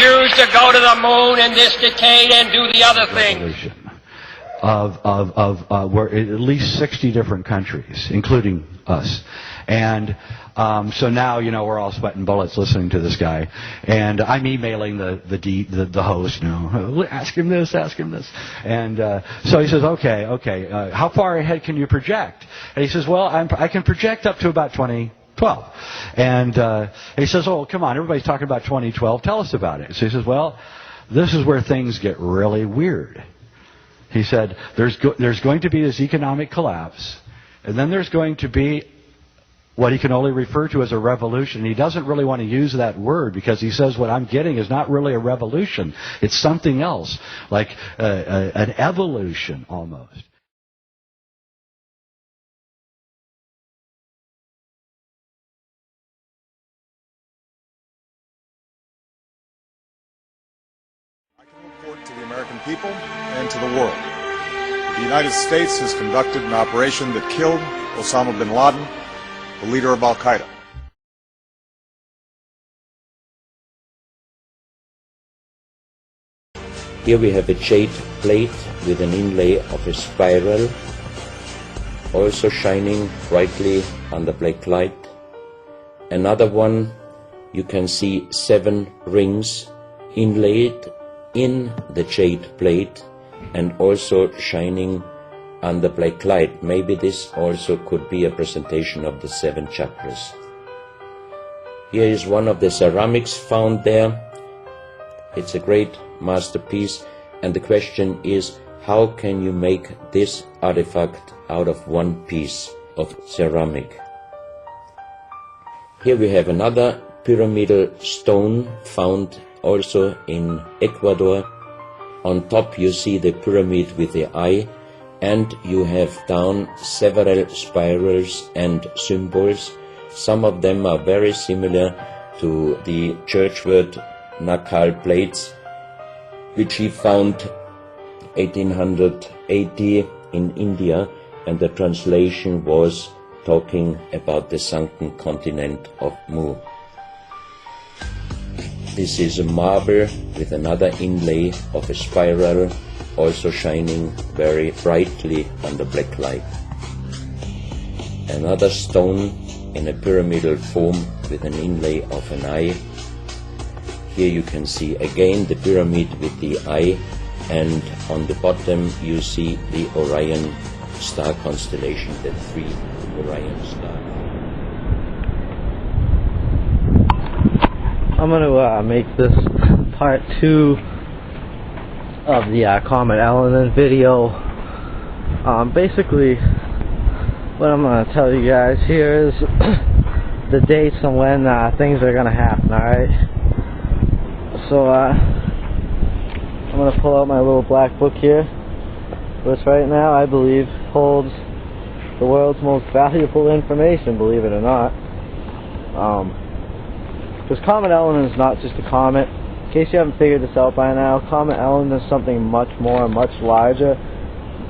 choose to go to the moon in this decade and do the other thing. We're at least 60 different countries, including us. And so now, you know, we're all sweating bullets listening to this guy. And I'm emailing the host, you know, ask him this, ask him this. And so he says, okay, how far ahead can you project? And he says, well, I can project up to about 2012. And he says, oh, come on, everybody's talking about 2012. Tell us about it. So he says, well, this is where things get really weird. He said, there's going to be this economic collapse, and then there's going to be what he can only refer to as a revolution. He doesn't really want to use that word because he says what I'm getting is not really a revolution. It's something else, like an evolution almost. I can report to the American people and to the world that the United States has conducted an operation that killed Osama bin Laden, the leader of Al-Qaeda. Here we have a jade plate with an inlay of a spiral, also shining brightly under black light. Another one, you can see 7 rings inlaid in the jade plate and also shining under black light. Maybe this also could be a presentation of the 7 chakras. Here is one of the ceramics found there. It's a great masterpiece, and the question is, how can you make this artifact out of one piece of ceramic? Here we have another pyramidal stone found also in Ecuador. On top you see the pyramid with the eye, and you have down several spirals and symbols. Some of them are very similar to the church word Nakal plates, which he found 1880 in India, and the translation was talking about the sunken continent of Mu. This is a marble with another inlay of a spiral, also shining very brightly under black light. Another stone in a pyramidal form with an inlay of an eye. Here you can see again the pyramid with the eye, and on the bottom you see the Orion star constellation, the 3 Orion stars. I'm going to make this part 2 of the Comet Element video. Basically, what I'm going to tell you guys here is the dates and when things are going to happen, alright? So, I'm going to pull out my little black book here, which right now I believe holds the world's most valuable information, believe it or not. Because Comet Element is not just a comet. In case you haven't figured this out by now, Comet Element is something much more, much larger.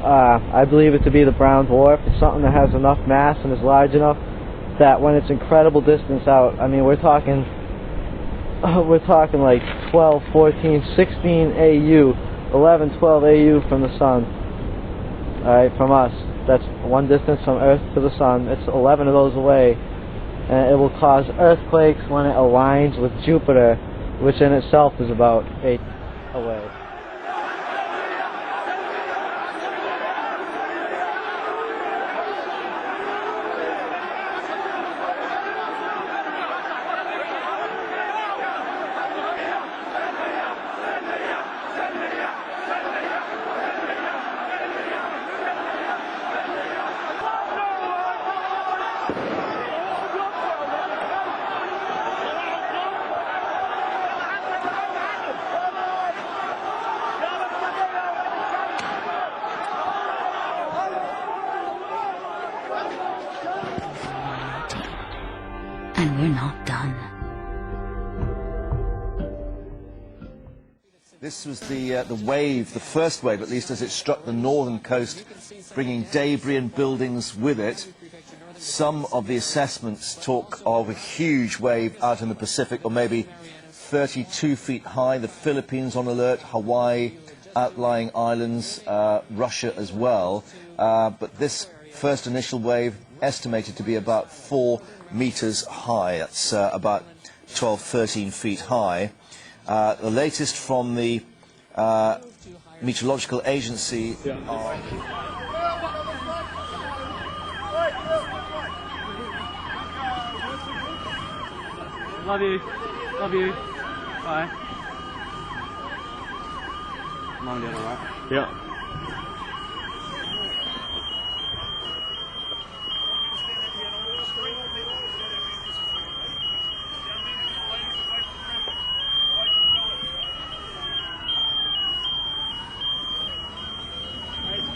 I believe it to be the brown dwarf. It's something that has enough mass and is large enough that when it's incredible distance out, I mean, we're talking like 12, 14, 16 AU, 11, 12 AU from the sun. Alright, from us. That's one distance from Earth to the sun. It's 11 of those away. And it will cause earthquakes when it aligns with Jupiter, which in itself is about 8 away. And we're not done. This was the wave, the first wave at least, as it struck the northern coast, bringing debris and buildings with it. Some of the assessments talk of a huge wave out in the Pacific, or maybe 32 feet high. The Philippines on alert, Hawaii, outlying islands, Russia as well. But this first initial wave estimated to be about 4 meters high. That's about 12, 13 feet high. The latest from the Meteorological Agency are... Love you. Love you. Bye. Mom and Dad all right? Yeah.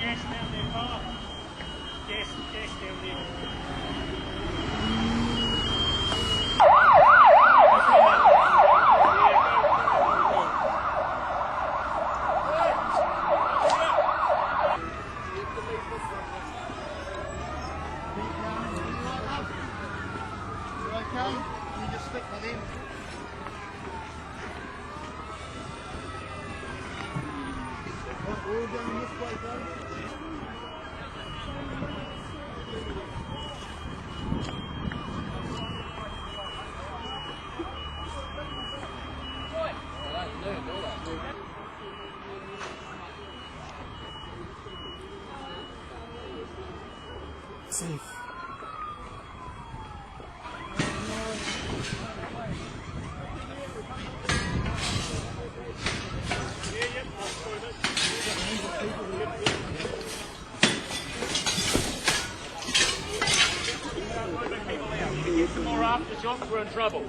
Gas down there, Bob. Gas down there. You just stick with him. All down this way, buddy. Safe. Get some more aftershocks, we're in trouble.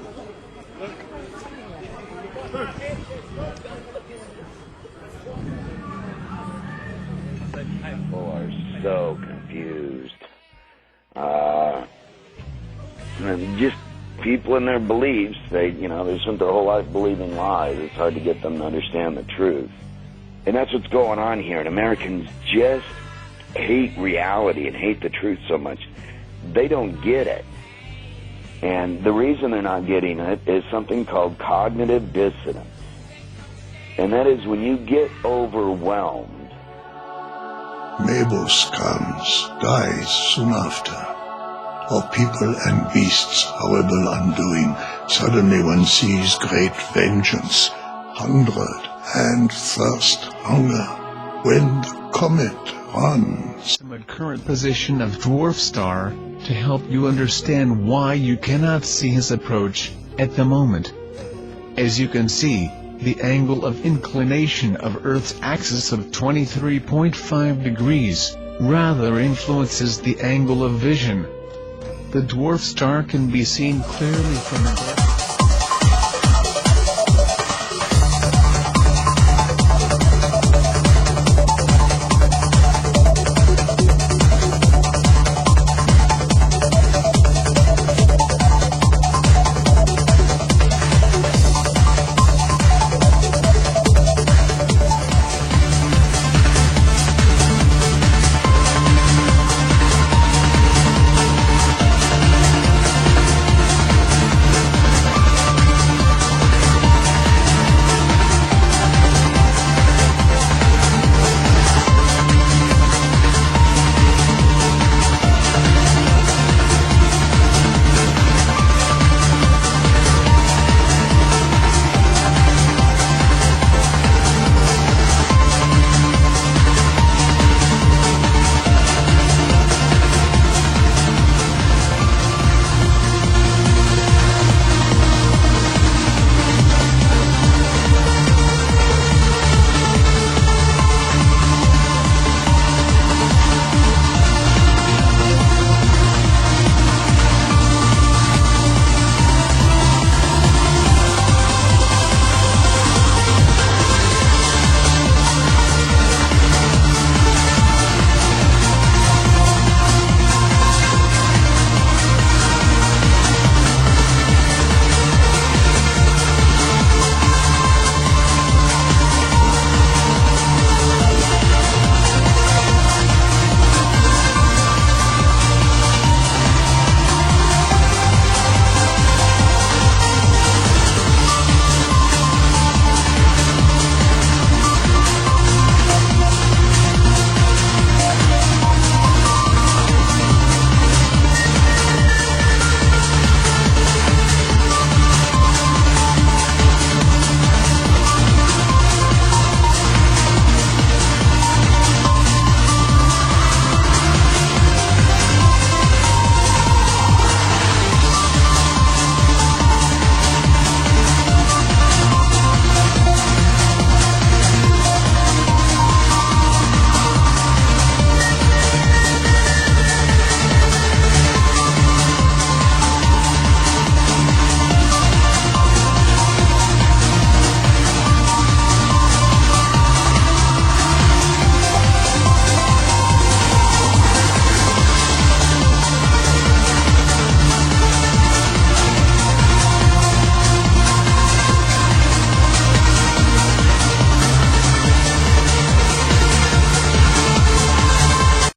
People are so confused. And just people in their beliefs, they spent their whole life believing lies. It's hard to get them to understand the truth. And that's what's going on here. And Americans just hate reality and hate the truth so much. They don't get it. And the reason they're not getting it is something called cognitive dissonance. And that is when you get overwhelmed. Mabus comes, dies soon after. Of people and beasts, horrible undoing, suddenly one sees great vengeance, hundred, and thirst, hunger, when the comet runs. From a current position of dwarf star, to help you understand why you cannot see his approach, at the moment. As you can see, the angle of inclination of Earth's axis of 23.5 degrees, rather influences the angle of vision. The dwarf star can be seen clearly from above.